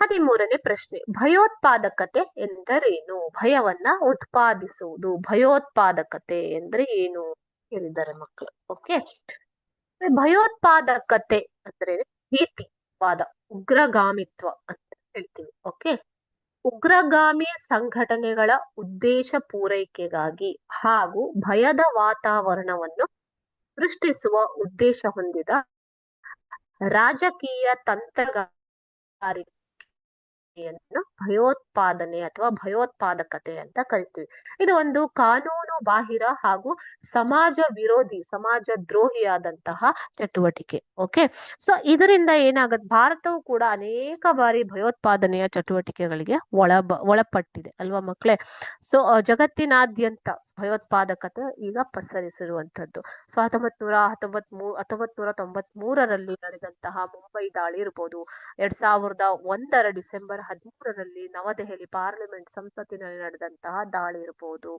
13ನೇ ಪ್ರಶ್ನೆ, ಭಯೋತ್ಪಾದಕತೆ ಎಂದರೇನು? ಭಯವನ್ನ ಉತ್ಪಾದಿಸುವುದು, ಭಯೋತ್ಪಾದಕತೆ ಅಂದ್ರೆ ಏನು ಹೇಳಿದ್ದಾರೆ ಮಕ್ಕಳು. ಓಕೆ, ಭಯೋತ್ಪಾದಕತೆ ಅಂದ್ರೆ ಭೀತಿವಾದ, ಉಗ್ರಗಾಮಿತ್ವ ಅಂತ ಹೇಳ್ತೀವಿ. ಓಕೆ, ಉಗ್ರಗಾಮಿ ಸಂಘಟನೆಗಳ ಉದ್ದೇಶ ಪೂರೈಕೆಗಾಗಿ ಹಾಗೂ ಭಯದ ವಾತಾವರಣವನ್ನು ಸೃಷ್ಟಿಸುವ ಉದ್ದೇಶ ಹೊಂದಿದ ರಾಜಕೀಯ ತಂತ್ರಗಾರಿಕೆಯನ್ನು ಭಯೋತ್ಪಾದನೆ ಅಥವಾ ಭಯೋತ್ಪಾದಕತೆ ಅಂತ ಕರಿತೀವಿ. ಇದು ಒಂದು ಕಾನೂನು ಬಾಹಿರ ಹಾಗೂ ಸಮಾಜ ವಿರೋಧಿ, ಸಮಾಜ ದ್ರೋಹಿಯಾದಂತಹ ಚಟುವಟಿಕೆ. ಓಕೆ, ಸೊ ಇದರಿಂದ ಏನಾಗತ್ತೆ, ಭಾರತವು ಕೂಡ ಅನೇಕ ಬಾರಿ ಭಯೋತ್ಪಾದನೆಯ ಚಟುವಟಿಕೆಗಳಿಗೆ ಒಳಪಟ್ಟಿದೆ ಅಲ್ವಾ ಮಕ್ಕಳೇ. ಸೊ ಜಗತ್ತಿನಾದ್ಯಂತ ಭಯೋತ್ಪಾದಕತೆ ಈಗ ಪಸರಿಸಿರುವಂತದ್ದು. ಸೊ 1993ರಲ್ಲಿ ನಡೆದಂತಹ ಮುಂಬೈ ದಾಳಿ ಇರ್ಬೋದು, 2001 ಡಿಸೆಂಬರ್ 13ರಲ್ಲಿ ನವದೆಹಲಿ ಪಾರ್ಲಿಮೆಂಟ್ ಸಂಸತ್ತಿನಲ್ಲಿ ನಡೆದಂತಹ ದಾಳಿ ಇರ್ಬೋದು,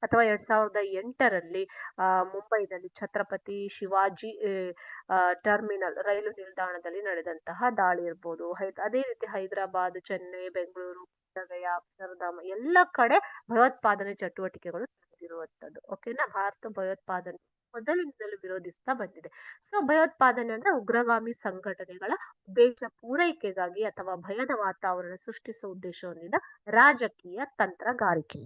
ಅಥವಾ 2008ರಲ್ಲಿ ಮುಂಬೈನಲ್ಲಿ ಛತ್ರಪತಿ ಶಿವಾಜಿ ಟರ್ಮಿನಲ್ ರೈಲು ನಿಲ್ದಾಣದಲ್ಲಿ ನಡೆದಂತಹ ದಾಳಿ ಇರ್ಬೋದು. ಅದೇ ರೀತಿ ಹೈದರಾಬಾದ್, ಚೆನ್ನೈ, ಬೆಂಗಳೂರು, ಗಯಾ, ಅಕ್ಷರಧಾಮ ಎಲ್ಲ ಕಡೆ ಭಯೋತ್ಪಾದನೆ ಚಟುವಟಿಕೆಗಳು ನಡೆದಿರುವಂತದ್ದು. ಓಕೆನಾ. ಭಾರತ ಭಯೋತ್ಪಾದನೆ ಮೊದಲಿನಿಂದಲೂ ವಿರೋಧಿಸ್ತಾ ಬಂದಿದೆ. ಸೊ ಭಯೋತ್ಪಾದನೆ ಅಂದ್ರೆ ಉಗ್ರಗಾಮಿ ಸಂಘಟನೆಗಳ ಉದ್ದೇಶ ಪೂರೈಕೆಗಾಗಿ ಅಥವಾ ಭಯದ ವಾತಾವರಣ ಸೃಷ್ಟಿಸುವ ಉದ್ದೇಶ ಹೊಂದಿದ ರಾಜಕೀಯ ತಂತ್ರಗಾರಿಕೆ.